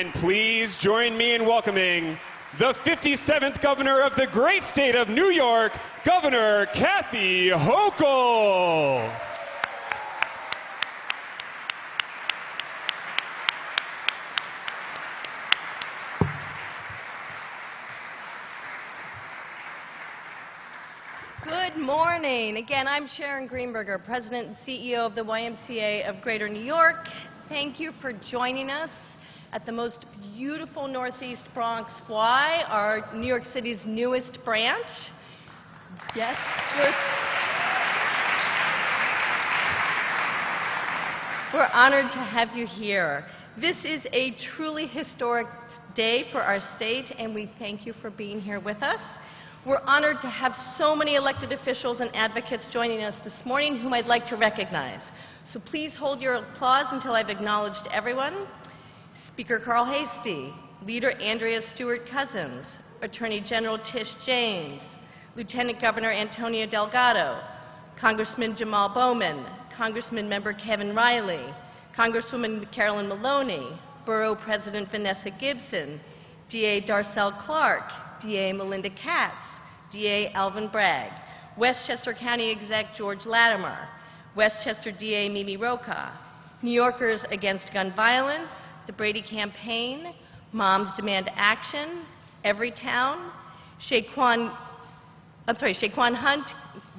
And please join me in welcoming the 57th Governor of the great state of New York, Governor Kathy Hochul. Good morning. Again, I'm Sharon Greenberger, President and CEO of the YMCA of Greater New York. Thank you for joining us at the most beautiful Northeast Bronx Y, our New York City's newest branch. Yes, we're honored to have you here. This is a truly historic day for our state, and we thank you for being here with us. We're honored to have so many elected officials and advocates joining us this morning whom I'd like to recognize. So please hold your applause until I've acknowledged everyone. Speaker Carl Heastie, Leader Andrea Stewart-Cousins, Attorney General Tish James, Lieutenant Governor Antonio Delgado, Congressman Jamal Bowman, Congressman Member Kevin Riley, Congresswoman Carolyn Maloney, Borough President Vanessa Gibson, DA Darcel Clark, DA Melinda Katz, DA Alvin Bragg, Westchester County Exec George Latimer, Westchester DA Mimi Roca, New Yorkers Against Gun Violence, the Brady Campaign, Moms Demand Action, Everytown, Shaquan Hunt,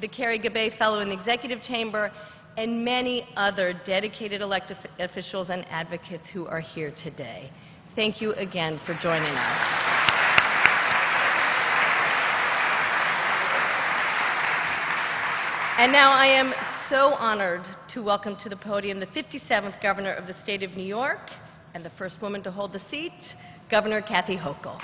the Carrie Gabay Fellow in the Executive Chamber, and many other dedicated elected officials and advocates who are here today. Thank you again for joining us. And now I am so honored to welcome to the podium the 57th Governor of the State of New York and the first woman to hold the seat, Governor Kathy Hochul.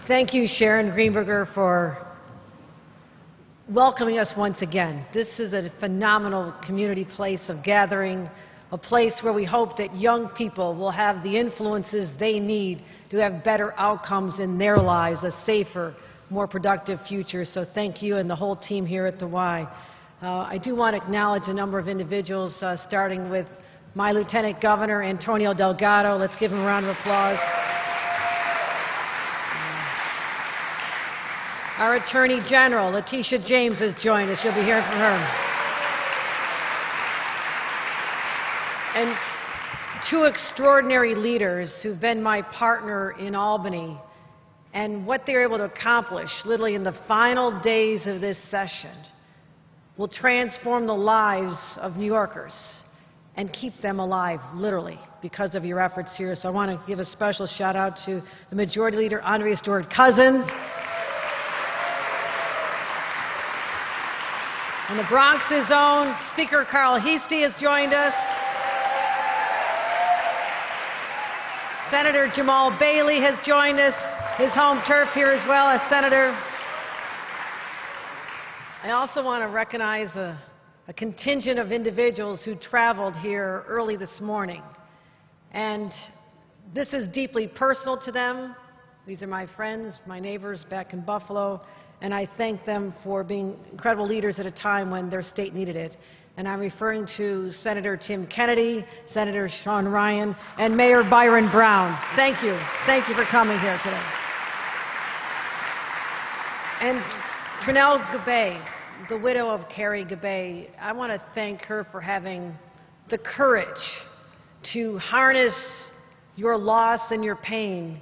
Thank you, Sharon Greenberger, for welcoming us once again. This is a phenomenal community place of gathering, a place where we hope that young people will have the influences they need to have better outcomes in their lives, a safer, more productive future. So thank you and the whole team here at the Y. I do want to acknowledge a number of individuals, starting with my Lieutenant Governor, Antonio Delgado. Let's give him a round of applause. Our Attorney General, Letitia James, has joined us. You'll be hearing from her. And two extraordinary leaders who've been my partner in Albany, and what they're able to accomplish literally in the final days of this session will transform the lives of New Yorkers and keep them alive, literally, because of your efforts here. So I want to give a special shout out to the Majority Leader, Andrea Stewart-Cousins. And the Bronx's own Speaker Carl Heastie has joined us. Senator Jamal Bailey has joined us, his home turf here as well as Senator. I also want to recognize a contingent of individuals who traveled here early this morning. And this is deeply personal to them. These are my friends, my neighbors back in Buffalo. And I thank them for being incredible leaders at a time when their state needed it. And I'm referring to Senator Tim Kennedy, Senator Sean Ryan, and Mayor Byron Brown. Thank you. Thank you for coming here today. And Trinell Gabay, the widow of Carrie Gabay, I want to thank her for having the courage to harness your loss and your pain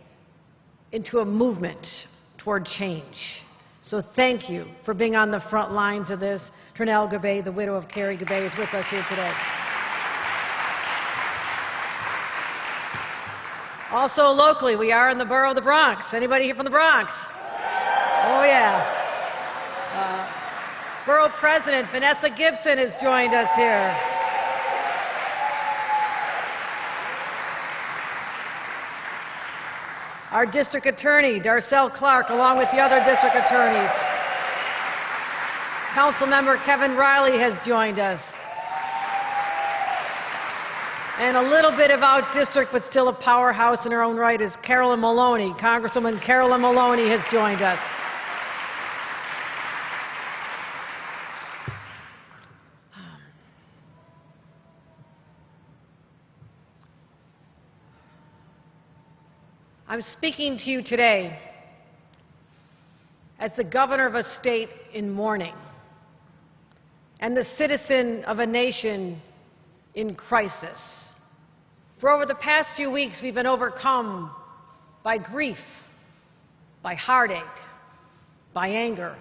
into a movement toward change. So thank you for being on the front lines of this. Trinell Gabay, the widow of Carrie Gabay, is with us here today. Also locally, we are in the borough of the Bronx. Anybody here from the Bronx? Oh, yeah. Borough President Vanessa Gibson has joined us here. Our District Attorney, Darcel Clark, along with the other district attorneys. Councilmember Kevin Riley has joined us. And a little bit of out district, but still a powerhouse in her own right, is Carolyn Maloney. Congresswoman Carolyn Maloney has joined us. I'm speaking to you today as the governor of a state in mourning and the citizen of a nation in crisis. For over the past few weeks, we've been overcome by grief, by heartache, by anger.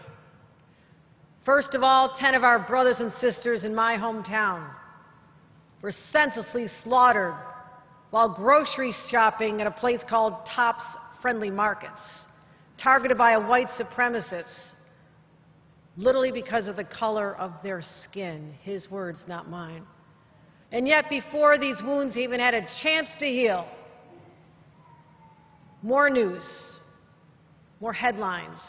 First of all, 10 of our brothers and sisters in my hometown were senselessly slaughtered while grocery shopping at a place called Tops Friendly Markets, targeted by a white supremacist, literally because of the color of their skin. His words, not mine. And yet, before these wounds even had a chance to heal, more news, more headlines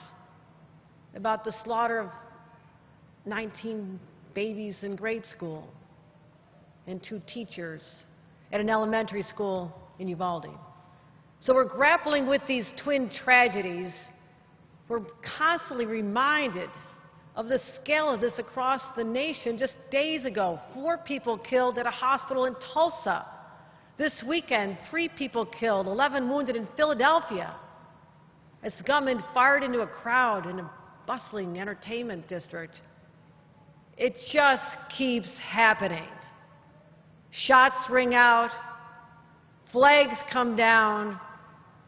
about the slaughter of 19 babies in grade school and 2 teachers at an elementary school in Uvalde. So we're grappling with these twin tragedies. We're constantly reminded of the scale of this across the nation. Just days ago, 4 people killed at a hospital in Tulsa. This weekend, 3 people killed, 11 wounded in Philadelphia, as gunmen fired into a crowd in a bustling entertainment district. It just keeps happening. Shots ring out, flags come down,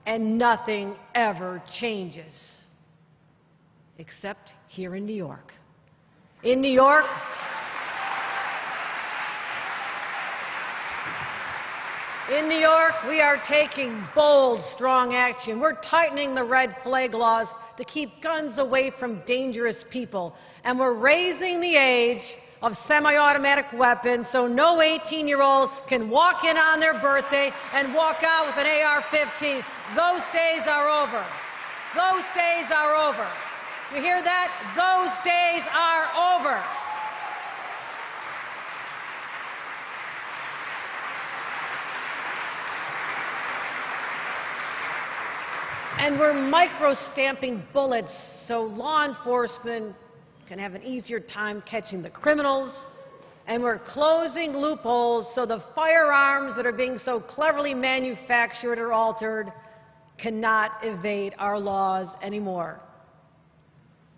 and nothing ever changes. Except here in New York. In New York, we are taking bold, strong action. We're tightening the red flag laws to keep guns away from dangerous people. And we're raising the age of semi-automatic weapons so no 18-year-old can walk in on their birthday and walk out with an AR-15. Those days are over. Those days are over. You hear that? Those days are over. And we're micro-stamping bullets so law enforcement can have an easier time catching the criminals. And we're closing loopholes so the firearms that are being so cleverly manufactured or altered cannot evade our laws anymore.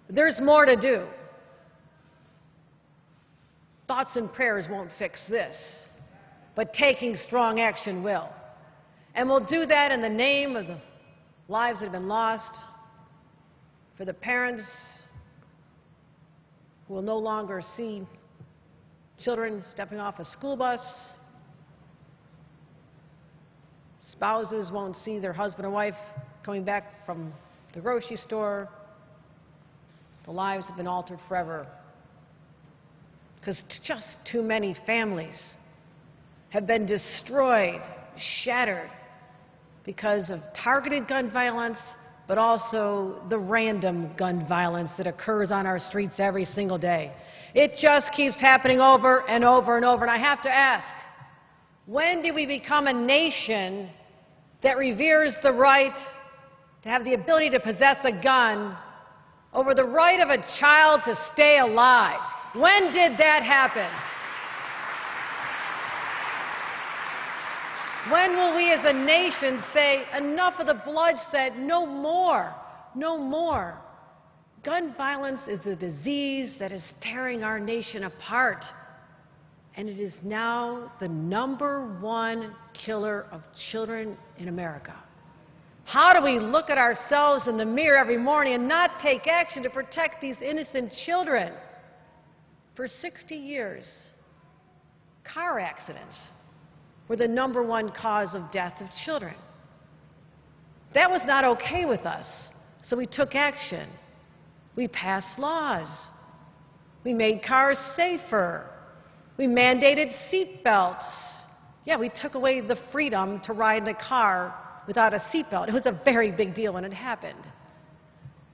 There's more to do. Thoughts and prayers won't fix this, but taking strong action will. And we'll do that in the name of the lives that have been lost, for the parents who will no longer see children stepping off a school bus, spouses won't see their husband or wife coming back from the grocery store. The lives have been altered forever because just too many families have been destroyed, shattered, because of targeted gun violence, but also the random gun violence that occurs on our streets every single day. It just keeps happening over and over and over. And I have to ask, when do we become a nation that reveres the right to have the ability to possess a gun over the right of a child to stay alive? When did that happen? When will we as a nation say, enough of the bloodshed, no more, no more? Gun violence is a disease that is tearing our nation apart, and it is now the #1 killer of children in America. How do we look at ourselves in the mirror every morning and not take action to protect these innocent children? For 60 years, car accidents were the #1 cause of death of children. That was not okay with us, so we took action. We passed laws. We made cars safer. We mandated seat belts. Yeah, we took away the freedom to ride in a car without a seat belt. It was a very big deal when it happened.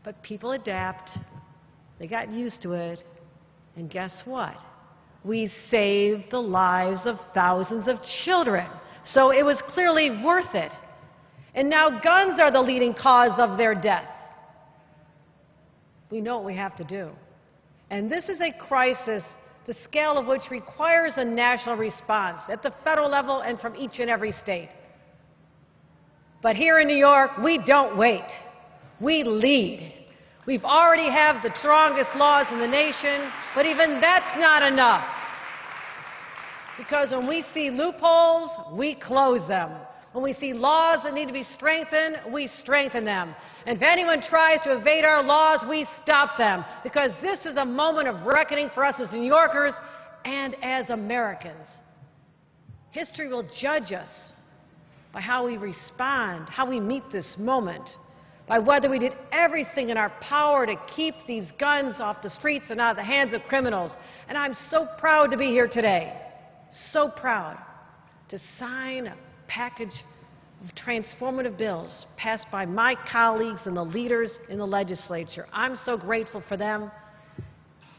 But people adapt. They got used to it. And guess what? We saved the lives of thousands of children. So it was clearly worth it. And now guns are the leading cause of their death. We know what we have to do. And this is a crisis, the scale of which requires a national response at the federal level and from each and every state. But here in New York, we don't wait. We lead. We've already have the strongest laws in the nation, but even that's not enough. Because when we see loopholes, we close them. When we see laws that need to be strengthened, we strengthen them. And if anyone tries to evade our laws, we stop them. Because this is a moment of reckoning for us as New Yorkers and as Americans. History will judge us by how we respond, how we meet this moment, by whether we did everything in our power to keep these guns off the streets and out of the hands of criminals. And I'm so proud to be here today, so proud to sign a package of transformative bills passed by my colleagues and the leaders in the legislature. I'm so grateful for them.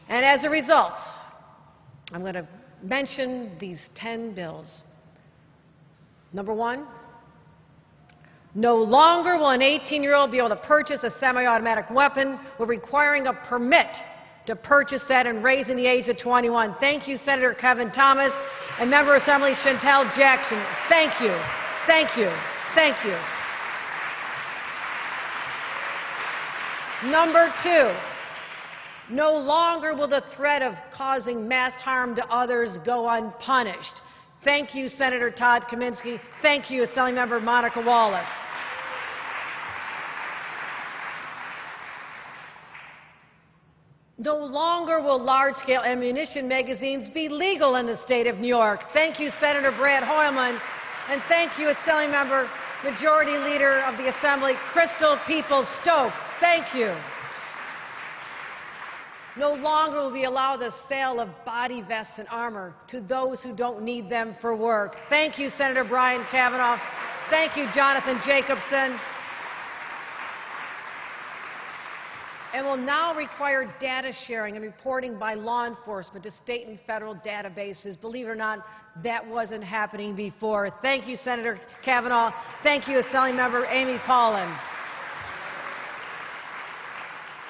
And as a result, I'm going to mention these 10 bills. Number one, no longer will an 18-year-old be able to purchase a semi-automatic weapon. We're requiring a permit to purchase that and raising the age to 21. Thank you, Senator Kevin Thomas and Member of Assembly Chantel Jackson. Thank you. Thank you. Thank you. Number two, no longer will the threat of causing mass harm to others go unpunished. Thank you, Senator Todd Kaminsky. Thank you, Assemblymember Monica Wallace. No longer will large-scale ammunition magazines be legal in the state of New York. Thank you, Senator Brad Hoylman. And thank you, Assemblymember Majority Leader of the Assembly, Crystal Peoples-Stokes. Thank you. No longer will we allow the sale of body vests and armor to those who don't need them for work. Thank you, Senator Brian Kavanaugh. Thank you, Jonathan Jacobson. And will now require data sharing and reporting by law enforcement to state and federal databases. Believe it or not, that wasn't happening before. Thank you, Senator Kavanaugh. Thank you, Assemblymember Amy Paulin.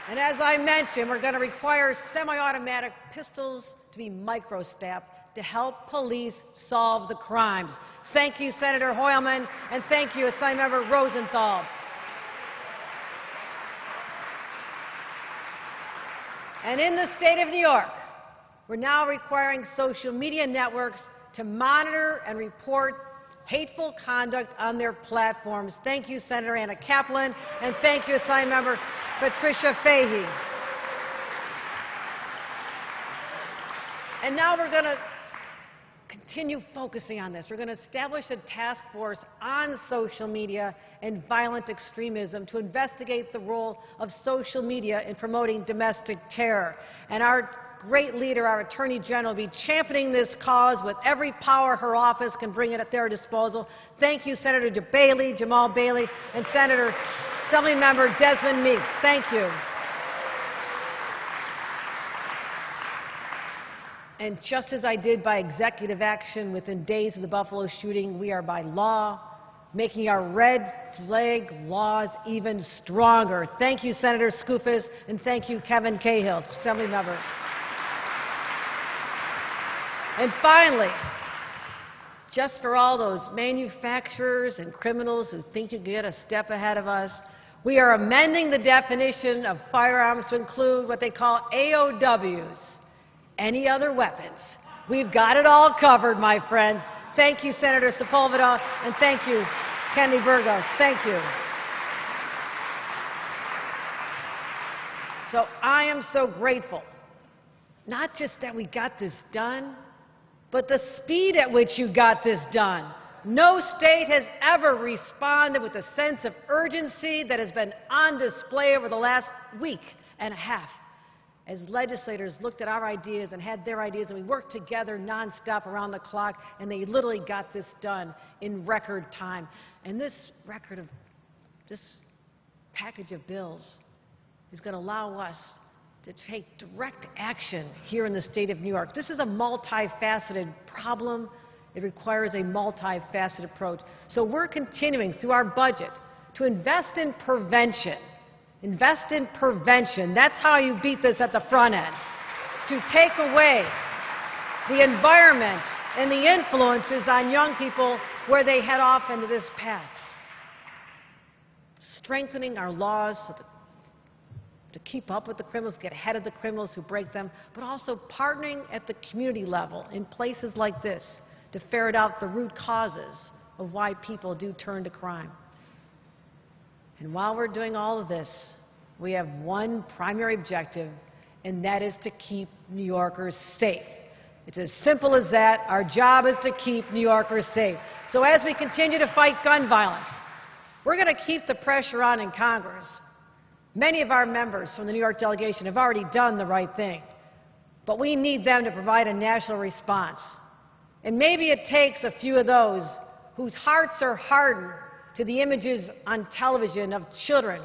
And as I mentioned, we're going to require semi-automatic pistols to be microstabbed to help police solve the crimes. Thank you, Senator Hoylman, and thank you, Assemblymember Rosenthal. And in the state of New York, we're now requiring social media networks to monitor and report hateful conduct on their platforms. Thank you, Senator Anna Kaplan, and thank you, Assemblymember Patricia Fahey. And now we're going to continue focusing on this. We're going to establish a task force on social media and violent extremism to investigate the role of social media in promoting domestic terror. And our great leader, our Attorney General, will be championing this cause with every power her office can bring it at their disposal. Thank you, Senator Jamal Bailey, and Senator Assemblymember Desmond Meeks. Thank you. And just as I did by executive action within days of the Buffalo shooting, we are by law making our red flag laws even stronger. Thank you, Senator Skoufis, and thank you, Kevin Cahill, Assemblymember. And finally, just for all those manufacturers and criminals who think you can get a step ahead of us, we are amending the definition of firearms to include what they call AOWs, any other weapons. We've got it all covered, my friends. Thank you, Senator Sepulveda, and thank you, Kennedy Burgos. Thank you. So I am so grateful, not just that we got this done, but the speed at which you got this done. No state has ever responded with the sense of urgency that has been on display over the last week and a half as legislators looked at our ideas and had their ideas, and we worked together nonstop around the clock, and they literally got this done in record time. And this package of bills is going to allow us to take direct action here in the state of New York. This is a multifaceted problem. It requires a multifaceted approach. So we're continuing through our budget to invest in prevention. Invest in prevention. That's how you beat this at the front end. To take away the environment and the influences on young people where they head off into this path. Strengthening our laws so that to keep up with the criminals, get ahead of the criminals who break them, but also partnering at the community level in places like this to ferret out the root causes of why people do turn to crime. And while we're doing all of this, we have one primary objective, and that is to keep New Yorkers safe. It's as simple as that. Our job is to keep New Yorkers safe. So as we continue to fight gun violence, we're going to keep the pressure on in Congress. Many of our members from the New York delegation have already done the right thing, but we need them to provide a national response. And maybe it takes a few of those whose hearts are hardened to the images on television of children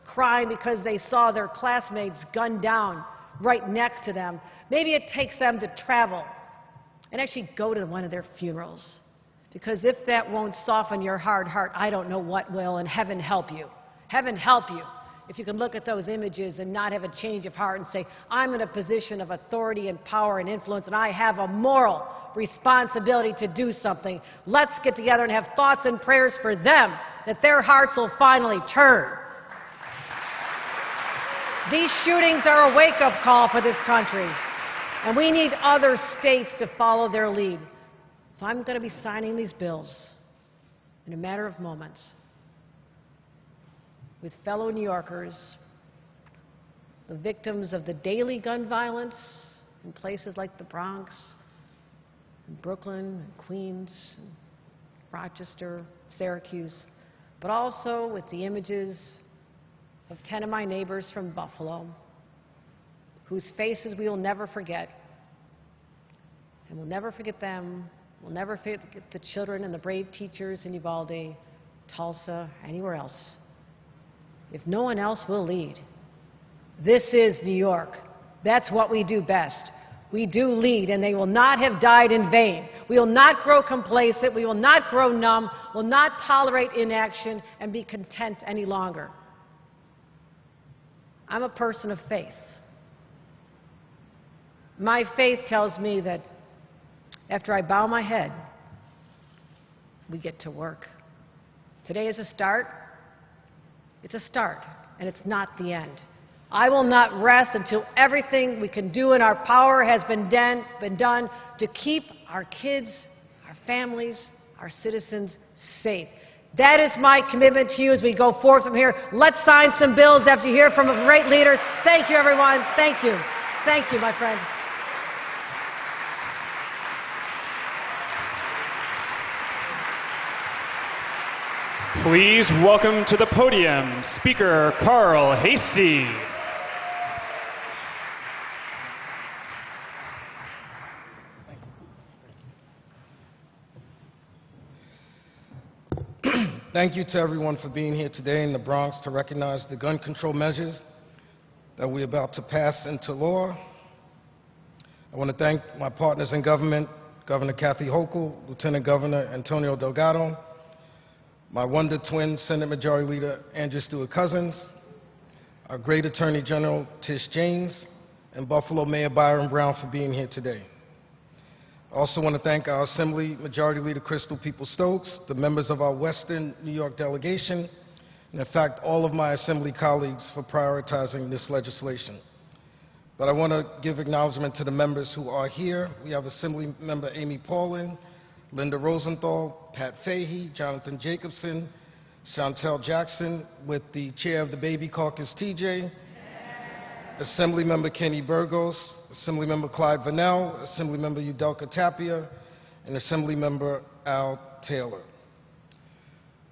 crying because they saw their classmates gunned down right next to them. Maybe it takes them to travel and actually go to one of their funerals. Because if that won't soften your hard heart, I don't know what will, and heaven help you. Heaven help you if you can look at those images and not have a change of heart and say, I'm in a position of authority and power and influence, and I have a moral responsibility to do something. Let's get together and have thoughts and prayers for them, that their hearts will finally turn. These shootings are a wake-up call for this country, and we need other states to follow their lead. So I'm going to be signing these bills in a matter of moments with fellow New Yorkers, the victims of the daily gun violence in places like the Bronx, and Brooklyn, and Queens, and Rochester, Syracuse, but also with the images of 10 of my neighbors from Buffalo, whose faces we will never forget. And we'll never forget them. We'll never forget the children and the brave teachers in Uvalde, Tulsa, anywhere else. If no one else will lead. This is New York. That's what we do best. We do lead, and they will not have died in vain. We will not grow complacent. We will not grow numb. We'll not tolerate inaction and be content any longer. I'm a person of faith. My faith tells me that after I bow my head, we get to work. Today is a start. It's a start, and it's not the end. I will not rest until everything we can do in our power has been done to keep our kids, our families, our citizens safe. That is my commitment to you as we go forth from here. Let's sign some bills after you hear from great leaders. Thank you, everyone. Thank you. Thank you, my friend. Please welcome to the podium Speaker Carl Hastie. Thank you to everyone for being here today in the Bronx to recognize the gun control measures that we're about to pass into law. I want to thank my partners in government, Governor Kathy Hochul, Lieutenant Governor Antonio Delgado, my wonder twin, Senate Majority Leader Andrew Stewart-Cousins, our great Attorney General Tish James, and Buffalo Mayor Byron Brown for being here today. I also want to thank our Assembly Majority Leader Crystal Peoples-Stokes, the members of our Western New York delegation, and in fact, all of my Assembly colleagues for prioritizing this legislation. But I want to give acknowledgement to the members who are here. We have Assembly Member Amy Paulin, Linda Rosenthal, Pat Fahey, Jonathan Jacobson, Chantel Jackson, with the chair of the Baby Caucus, TJ, Assemblymember Kenny Burgos, Assemblymember Clyde Vernell, Assemblymember Udelka Tapia, and Assemblymember Al Taylor.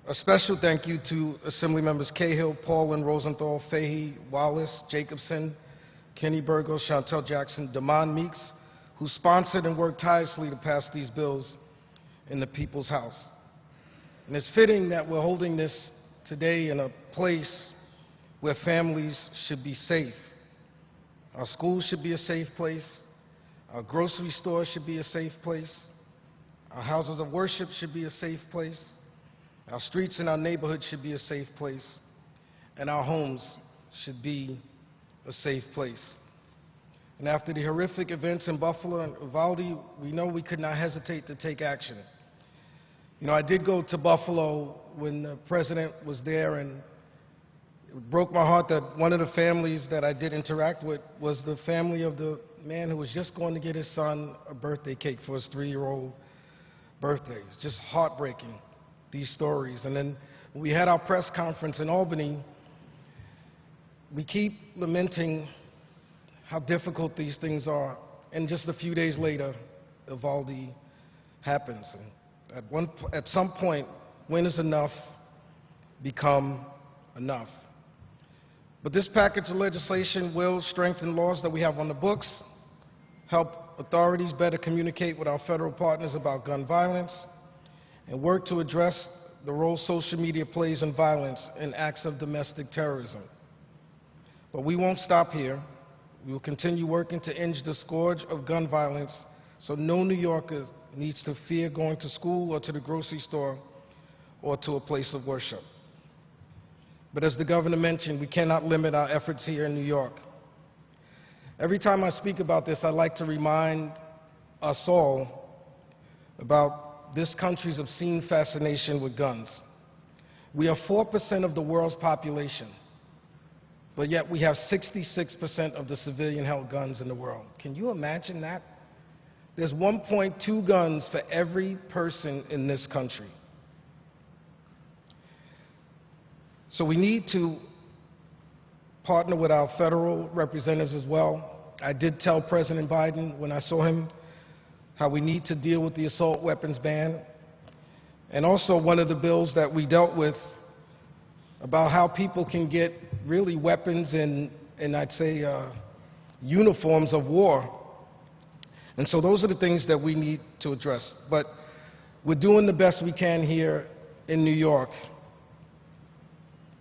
A special thank you to Assemblymembers Cahill, Paulin, Rosenthal, Fahey, Wallace, Jacobson, Kenny Burgos, Chantel Jackson, Damon Meeks, who sponsored and worked tirelessly to pass these bills in the People's House. And it's fitting that we're holding this today in a place where families should be safe. Our schools should be a safe place. Our grocery stores should be a safe place. Our houses of worship should be a safe place. Our streets and our neighborhoods should be a safe place. And our homes should be a safe place. And after the horrific events in Buffalo and Uvalde, we know we could not hesitate to take action. You know, I did go to Buffalo when the president was there, and it broke my heart that one of the families that I did interact with was the family of the man who was just going to get his son a birthday cake for his 3-year-old birthday. It's just heartbreaking, these stories. And then when we had our press conference in Albany, we keep lamenting how difficult these things are. And just a few days later, Uvalde happens. And at some point, when is enough become enough? But this package of legislation will strengthen laws that we have on the books, help authorities better communicate with our federal partners about gun violence, and work to address the role social media plays in violence and acts of domestic terrorism. But we won't stop here. We will continue working to end the scourge of gun violence so no New Yorker needs to fear going to school or to the grocery store or to a place of worship. But as the governor mentioned, we cannot limit our efforts here in New York. Every time I speak about this, I like to remind us all about this country's obscene fascination with guns. We are 4% of the world's population, but yet we have 66% of the civilian-held guns in the world. Can you imagine that? There's 1.2 guns for every person in this country. So we need to partner with our federal representatives as well. I did tell President Biden when I saw him how we need to deal with the assault weapons ban. And also one of the bills that we dealt with about how people can get really weapons and I'd say uniforms of war. And so those are the things that we need to address. But we're doing the best we can here in New York.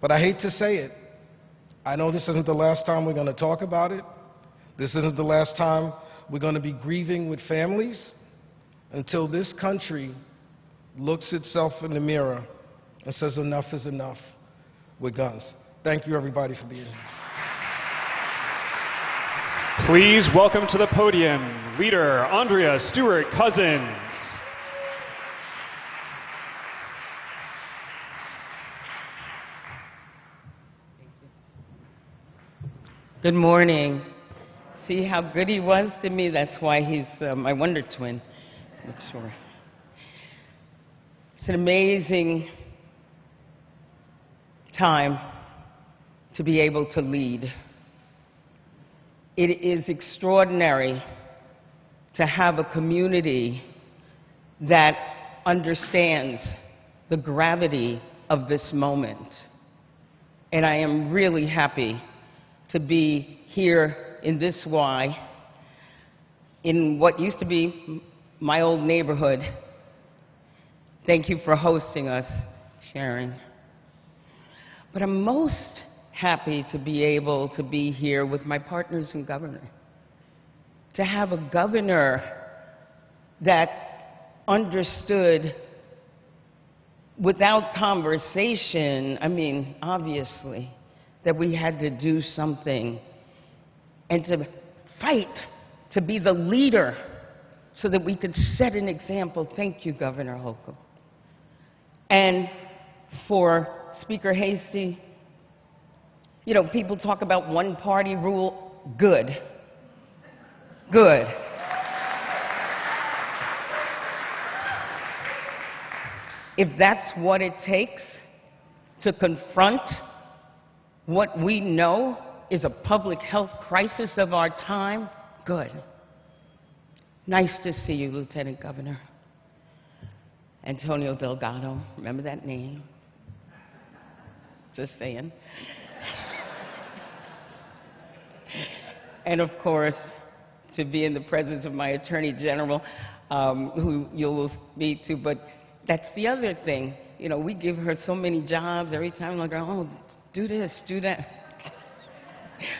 But I hate to say it, I know this isn't the last time we're going to talk about it. This isn't the last time we're going to be grieving with families until this country looks itself in the mirror and says enough is enough with guns. Thank you, everybody, for being here. Please welcome to the podium Leader Andrea Stewart Cousins. Good morning. See how good he was to me? That's why he's my wonder twin. I'm sure. It's an amazing time to be able to lead. It is extraordinary to have a community that understands the gravity of this moment. And I am really happy to be here in this Y, in what used to be my old neighborhood. Thank you for hosting us, Sharon. But I'm most happy to be able to be here with my partners in government, to have a governor that understood without conversation, I mean, obviously, that we had to do something and to fight to be the leader so that we could set an example. Thank you, Governor Hochul. And for Speaker Hasty, you know, people talk about one-party rule. Good. Good. If that's what it takes to confront what we know is a public health crisis of our time, good. Nice to see you, Lieutenant Governor. Antonio Delgado, remember that name? Just saying. And of course, to be in the presence of my Attorney General, who you'll meet too, but that's the other thing. You know, we give her so many jobs every time, like, oh, do this, do that.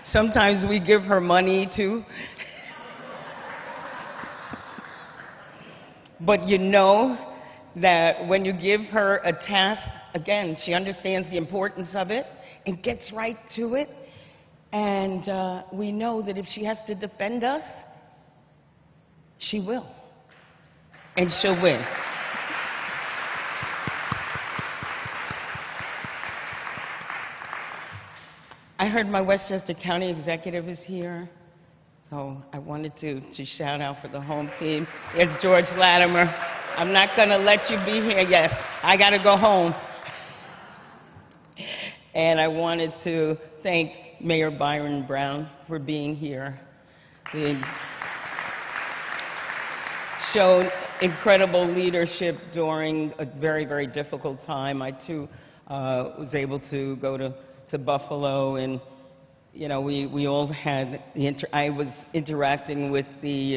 Sometimes we give her money too. But you know that when you give her a task, again, she understands the importance of it and gets right to it. And we know that if she has to defend us, she will. And she'll win. I heard my Westchester County executive is here, so I wanted to shout out for the home team. There's George Latimer. I'm not going to let you be here. Yes, I got to go home. And I wanted to thank Mayor Byron Brown for being here. He showed incredible leadership during a very, very difficult time. I, too, was able to go to Buffalo, and you know, we all had I was interacting with the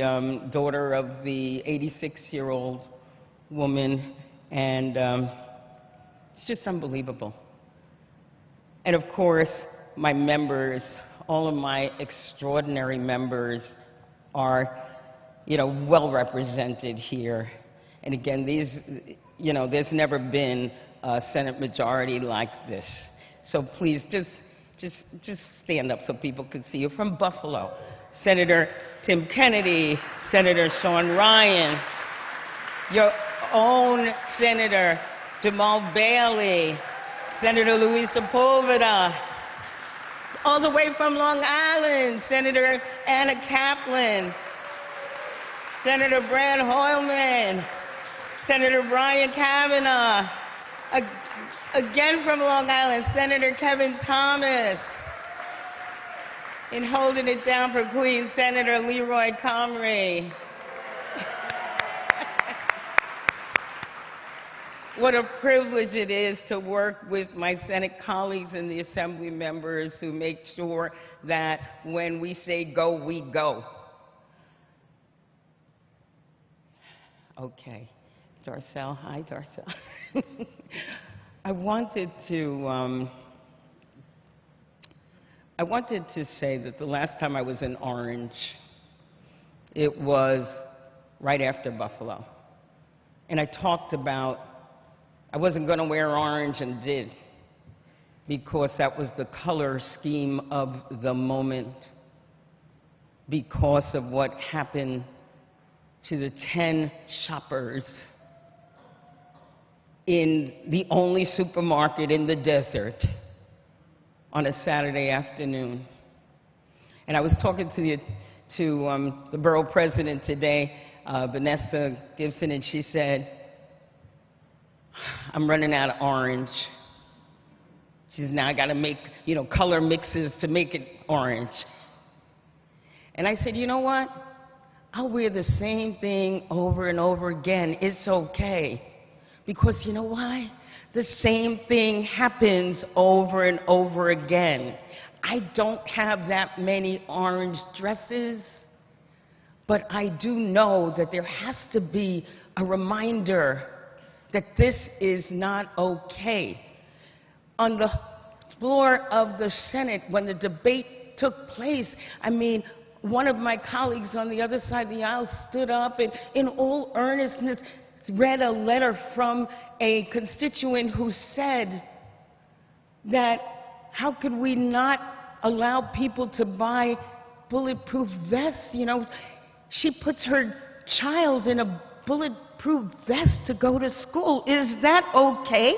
daughter of the 86-year-old woman, and it's just unbelievable. And of course, my members, all of my extraordinary members are, you know, well represented here. And again, these, you know, there's never been a Senate majority like this. So please, just stand up so people can see you. From Buffalo, Senator Tim Kennedy, Senator Sean Ryan, your own Senator Jamal Bailey, Senator Luis Sepulveda, all the way from Long Island, Senator Anna Kaplan, Senator Brad Hoylman, Senator Brian Kavanaugh, again from Long Island, Senator Kevin Thomas, and holding it down for Queens, Senator Leroy Comrie. What a privilege it is to work with my Senate colleagues and the Assembly members who make sure that when we say go, we go. Okay, Darcel, hi Darcel. I wanted to say that the last time I was in Orange, it was right after Buffalo. And I talked about I wasn't going to wear orange, and did, because that was the color scheme of the moment, because of what happened to the 10 shoppers in the only supermarket in the desert on a Saturday afternoon. And I was talking to the borough president today, Vanessa Gibson, and she said, I'm running out of orange. She says, now I got to make, you know, color mixes to make it orange. And I said, you know what? I'll wear the same thing over and over again. It's okay. Because you know why? The same thing happens over and over again. I don't have that many orange dresses, but I do know that there has to be a reminder that this is not okay. On the floor of the Senate, when the debate took place, I mean, one of my colleagues on the other side of the aisle stood up and in all earnestness read a letter from a constituent who said that how could we not allow people to buy bulletproof vests? You know, she puts her child in a bulletproof vest to go to school. Is that okay?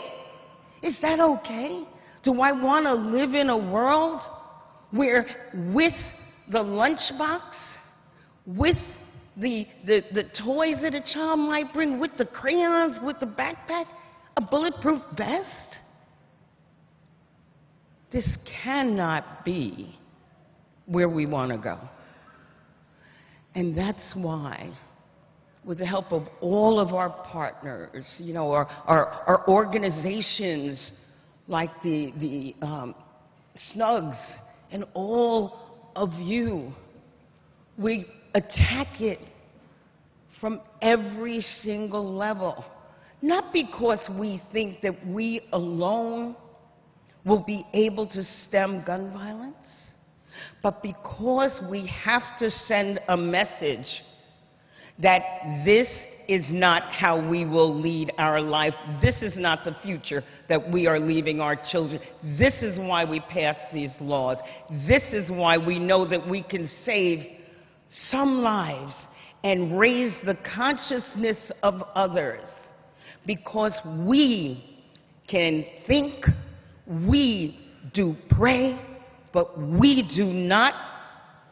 Is that okay? Do I want to live in a world where with the lunchbox, with the toys that a child might bring, with the crayons, with the backpack, a bulletproof vest? This cannot be where we want to go. And that's why, with the help of all of our partners, you know, our organizations like the SNUGs and all of you, we attack it from every single level. Not because we think that we alone will be able to stem gun violence, But because we have to send a message that this is not how we will lead our life, this is not the future that we are leaving our children, this is why we pass these laws, this is why we know that we can save some lives and raise the consciousness of others, because we can think, we do pray, but we do not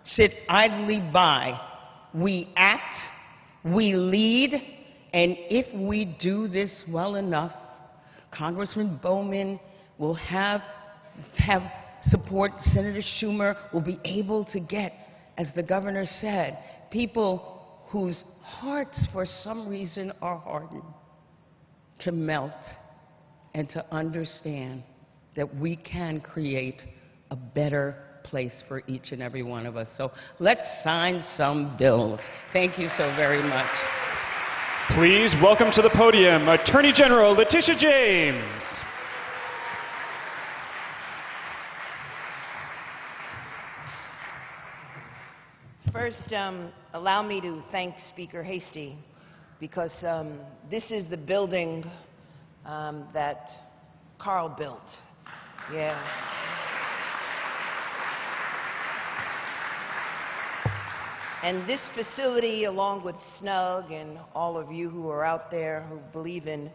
sit idly by. We act, we lead, and if we do this well enough, Congressman Bowman will have support. Senator Schumer will be able to get, as the governor said, people whose hearts for some reason are hardened to melt and to understand that we can create a better place for each and every one of us. So let's sign some bills. Thank you so very much. Please welcome to the podium Attorney General Letitia James. First, allow me to thank Speaker Hasty, because this is the building that Carl built. Yeah. And this facility, along with SNUG and all of you who are out there who believe in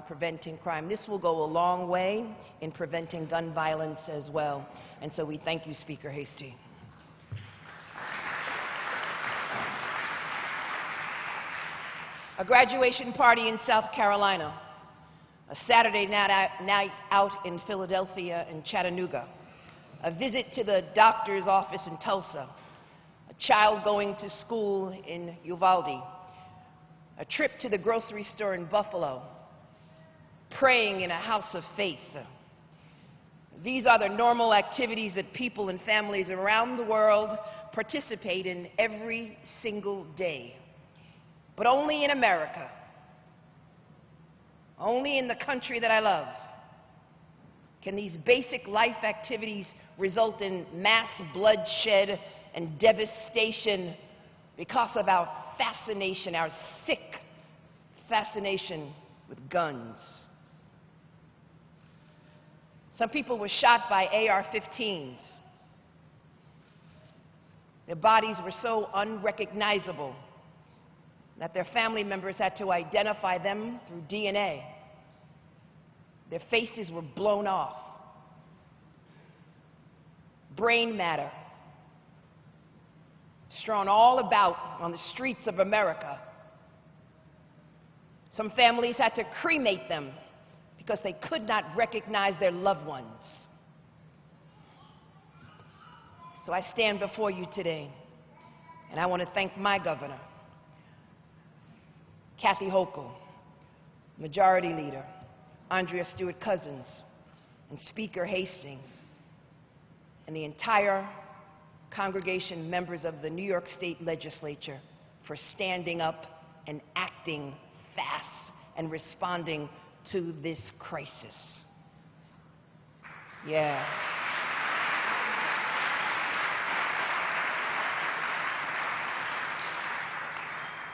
preventing crime, this will go a long way in preventing gun violence as well. And so we thank you, Speaker Hasty. A graduation party in South Carolina, a Saturday night out in Philadelphia and Chattanooga, a visit to the doctor's office in Tulsa, a child going to school in Uvalde, a trip to the grocery store in Buffalo, praying in a house of faith. These are the normal activities that people and families around the world participate in every single day. But only in America, only in the country that I love, can these basic life activities result in mass bloodshed and devastation because of our fascination, our sick fascination with guns. Some people were shot by AR-15s. Their bodies were so unrecognizable that their family members had to identify them through DNA. Their faces were blown off. Brain matter strewn all about on the streets of America. Some families had to cremate them because they could not recognize their loved ones. So I stand before you today, and I want to thank my governor, Kathy Hochul, Majority Leader Andrea Stewart-Cousins, and Speaker Hastings, and the entire congregation, members of the New York State Legislature, for standing up and acting fast and responding to this crisis. Yeah.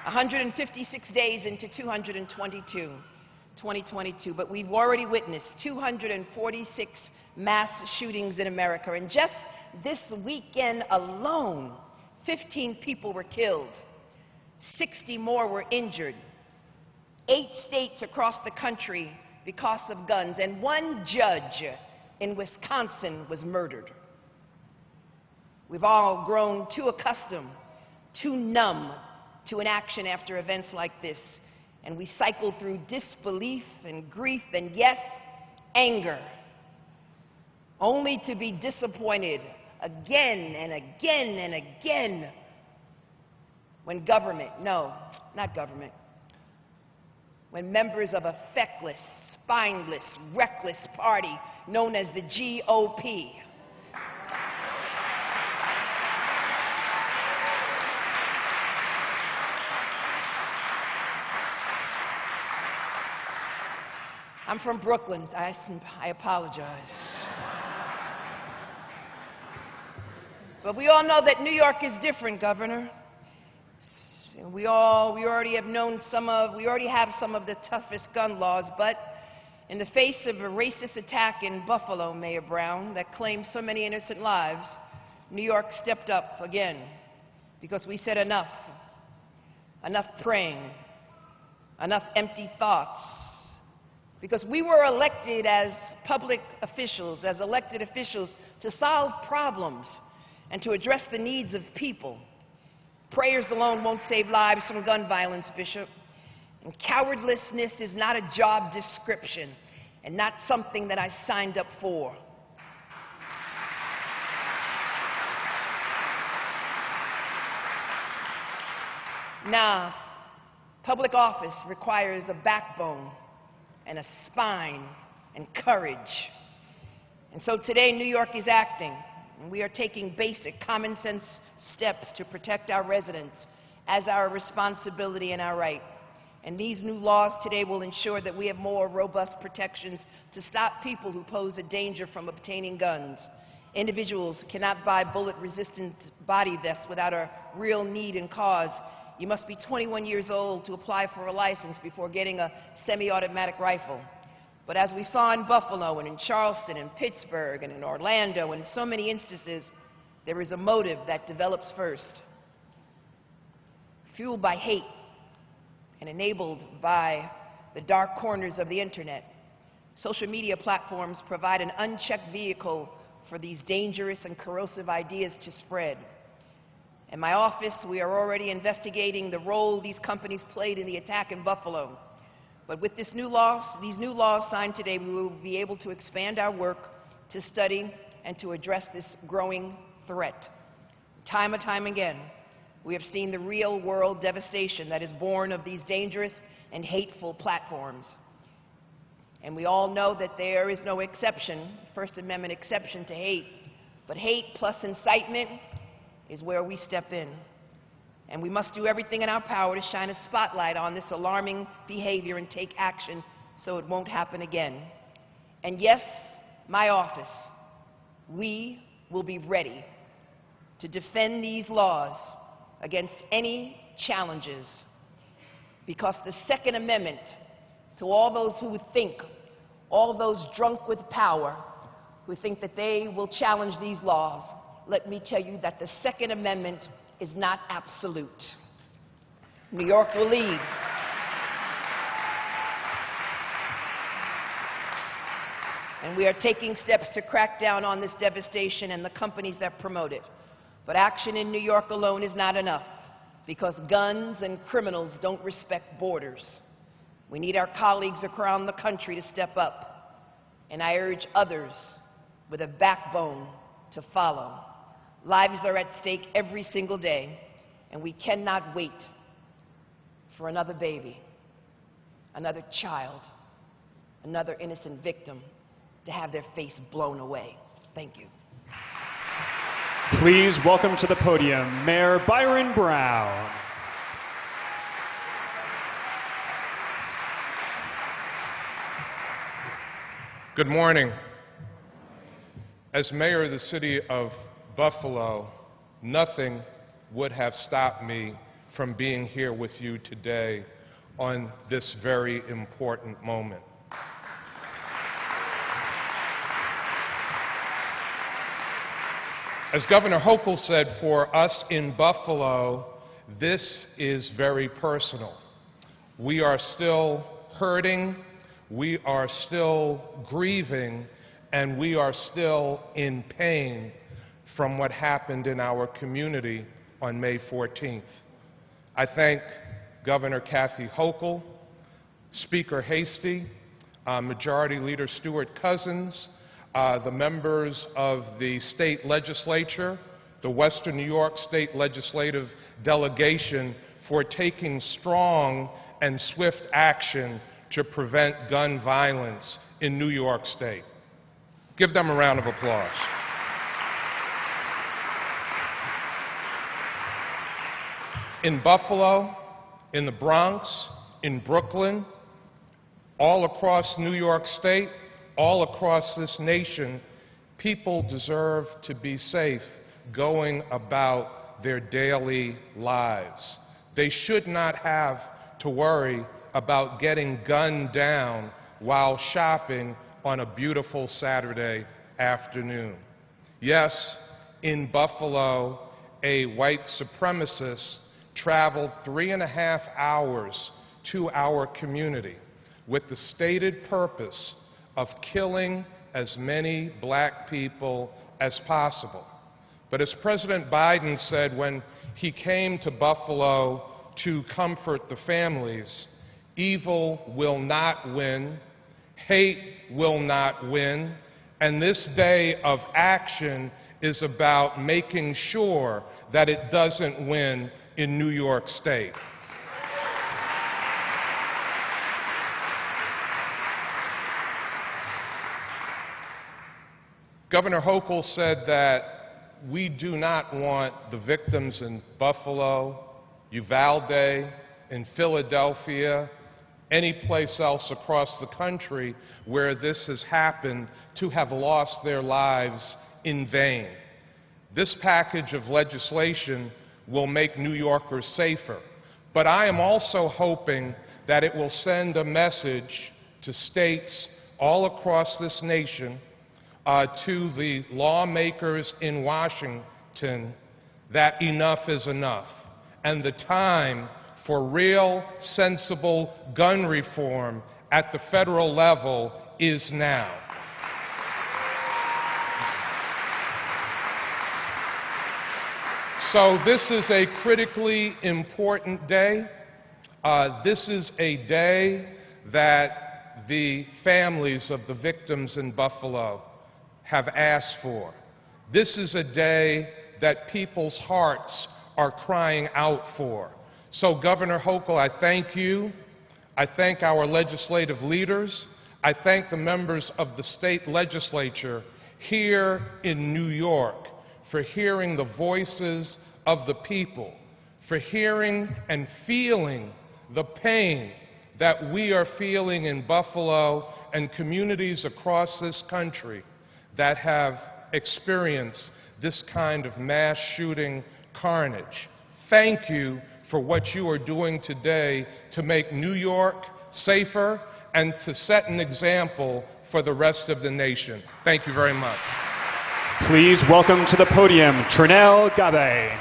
"156 days into 2022, but we've already witnessed 246 mass shootings in America. And just this weekend alone, 15 people were killed, 60 more were injured, 8 states across the country because of guns, and 1 judge in Wisconsin was murdered. We've all grown too accustomed, too numb to inaction after events like this, and we cycle through disbelief and grief and, yes, anger, only to be disappointed again and again and again when government, no, not government, when members of a feckless, spineless, reckless party known as the GOP I'm from Brooklyn. I apologize. But we all know that New York is different, Governor. We already have some of the toughest gun laws, but in the face of a racist attack in Buffalo, Mayor Brown, that claimed so many innocent lives, New York stepped up again because we said enough. Enough praying, enough empty thoughts. Because we were elected as public officials, as elected officials, to solve problems and to address the needs of people. Prayers alone won't save lives from gun violence, Bishop. And cowardlessness is not a job description and not something that I signed up for. Now, public office requires a backbone and a spine and courage. And so today, New York is acting, and we are taking basic common sense steps to protect our residents as our responsibility and our right. And these new laws today will ensure that we have more robust protections to stop people who pose a danger from obtaining guns. Individuals cannot buy bullet-resistant body vests without a real need and cause. You must be 21 years old to apply for a license before getting a semi-automatic rifle. But as we saw in Buffalo and in Charleston and Pittsburgh and in Orlando and in so many instances, there is a motive that develops first. Fueled by hate and enabled by the dark corners of the internet, social media platforms provide an unchecked vehicle for these dangerous and corrosive ideas to spread. In my office, we are already investigating the role these companies played in the attack in Buffalo. But with these new laws signed today, we will be able to expand our work to study and to address this growing threat. Time and time again, we have seen the real-world devastation that is born of these dangerous and hateful platforms. And we all know that there is no exception, First Amendment exception to hate. But hate plus incitement is where we step in. And we must do everything in our power to shine a spotlight on this alarming behavior and take action so it won't happen again. And yes, my office, we will be ready to defend these laws against any challenges, because the Second Amendment, to all those who would think, all those drunk with power who think that they will challenge these laws, let me tell you that the Second Amendment is not absolute. New York will lead. And we are taking steps to crack down on this devastation and the companies that promote it. But action in New York alone is not enough, because guns and criminals don't respect borders. We need our colleagues around the country to step up. And I urge others with a backbone to follow. Lives are at stake every single day, and we cannot wait for another baby, another child, another innocent victim to have their face blown away. Thank you. Please welcome to the podium Mayor Byron Brown. Good morning. As mayor of the city of Buffalo, nothing would have stopped me from being here with you today on this very important moment. As Governor Hochul said, for us in Buffalo, this is very personal. We are still hurting, we are still grieving, and we are still in pain from what happened in our community on May 14th. I thank Governor Kathy Hochul, Speaker Hasty, Majority Leader Stewart Cousins, the members of the state legislature, the Western New York State Legislative Delegation, for taking strong and swift action to prevent gun violence in New York State. Give them a round of applause. In Buffalo, in the Bronx, in Brooklyn, all across New York State, all across this nation, people deserve to be safe going about their daily lives. They should not have to worry about getting gunned down while shopping on a beautiful Saturday afternoon. Yes, in Buffalo, a white supremacist traveled 3.5 hours to our community with the stated purpose of killing as many black people as possible. But as President Biden said when he came to Buffalo to comfort the families, evil will not win, hate will not win, and this day of action is about making sure that it doesn't win in New York State. Governor Hochul said that we do not want the victims in Buffalo, Uvalde, in Philadelphia, any place else across the country where this has happened to have lost their lives in vain. This package of legislation will make New Yorkers safer, but I am also hoping that it will send a message to states all across this nation, to the lawmakers in Washington, that enough is enough, and the time for real, sensible gun reform at the federal level is now. So this is a critically important day. This is a day that the families of the victims in Buffalo have asked for. This is a day that people's hearts are crying out for. So Governor Hochul, I thank you. I thank our legislative leaders. I thank the members of the state legislature here in New York for hearing the voices of the people, for hearing and feeling the pain that we are feeling in Buffalo and communities across this country that have experienced this kind of mass shooting carnage. Thank you for what you are doing today to make New York safer and to set an example for the rest of the nation. Thank you very much. Please welcome to the podium Trinell Gabe.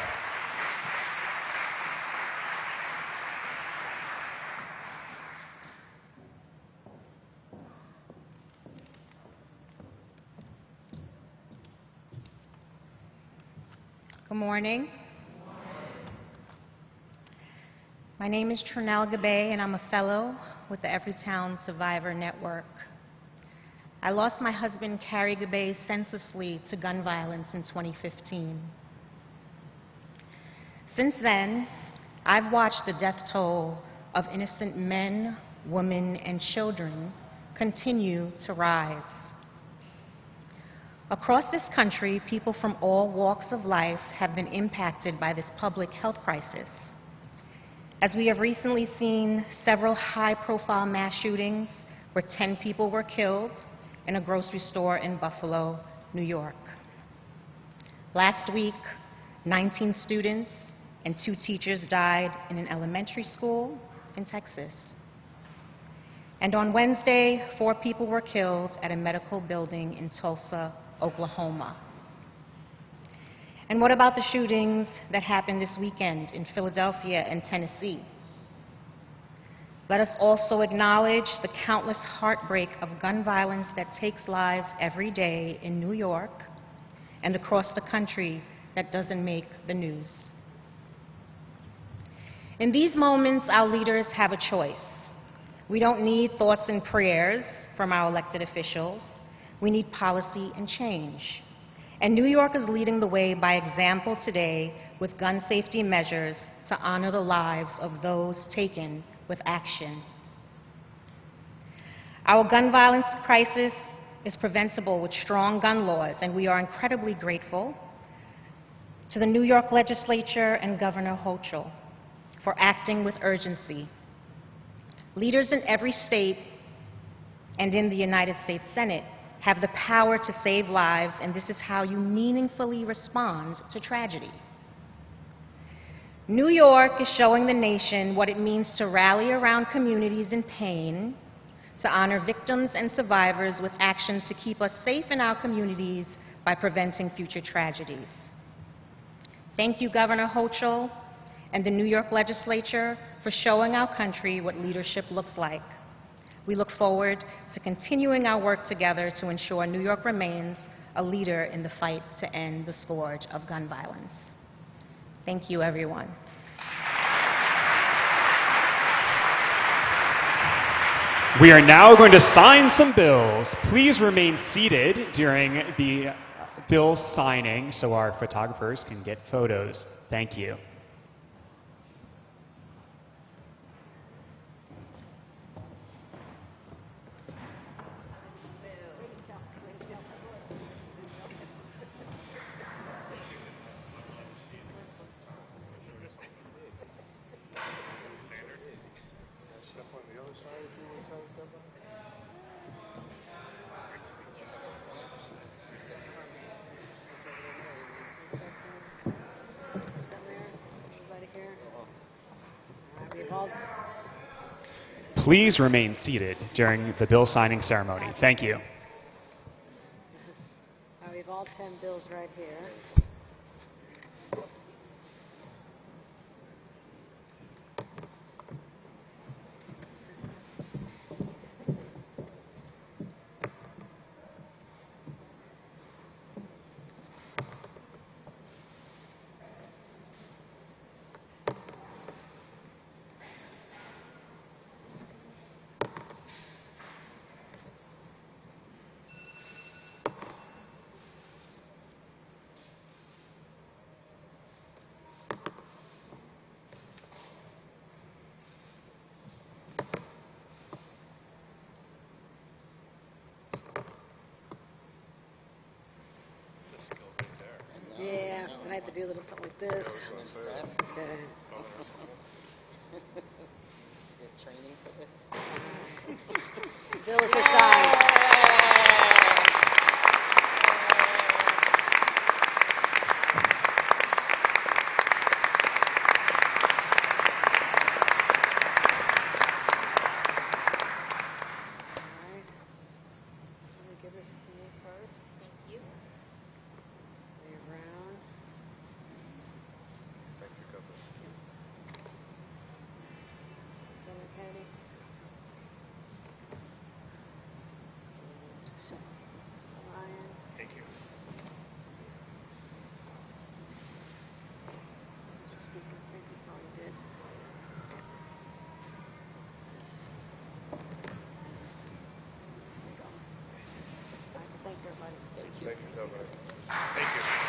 Good morning. My name is Trinell Gabe, and I'm a fellow with the Everytown Survivor Network. I lost my husband, Carrie Gabe, senselessly to gun violence in 2015. Since then, I've watched the death toll of innocent men, women, and children continue to rise. Across this country, people from all walks of life have been impacted by this public health crisis. As we have recently seen several high-profile mass shootings where 10 people were killed in a grocery store in Buffalo, New York. Last week, 19 students and 2 teachers died in an elementary school in Texas. And on Wednesday, 4 people were killed at a medical building in Tulsa, Oklahoma. And what about the shootings that happened this weekend in Philadelphia and Tennessee? Let us also acknowledge the countless heartbreak of gun violence that takes lives every day in New York and across the country that doesn't make the news. In these moments, our leaders have a choice. We don't need thoughts and prayers from our elected officials. We need policy and change. And New York is leading the way by example today with gun safety measures to honor the lives of those taken with action. Our gun violence crisis is preventable with strong gun laws, and we are incredibly grateful to the New York legislature and Governor Hochul for acting with urgency. Leaders in every state and in the United States Senate have the power to save lives, and this is how you meaningfully respond to tragedy. New York is showing the nation what it means to rally around communities in pain, to honor victims and survivors with action to keep us safe in our communities by preventing future tragedies. Thank you, Governor Hochul and the New York Legislature for showing our country what leadership looks like. We look forward to continuing our work together to ensure New York remains a leader in the fight to end the scourge of gun violence. Thank you, everyone. We are now going to sign some bills. Please remain seated during the bill signing so our photographers can get photos. Thank you. Please remain seated during the bill signing ceremony. Thank you. We have all 10 bills right here. Yeah, and I have to do a little something like this. Okay. Training for this. Bills are signed. Give this to me first. Thank you. Mayor Brown. Thank you, Governor. Senator Kennedy. Ryan. Thank you. Speaker, thank you for all you did. Thank you, everybody. Thank you, Governor. Thank you.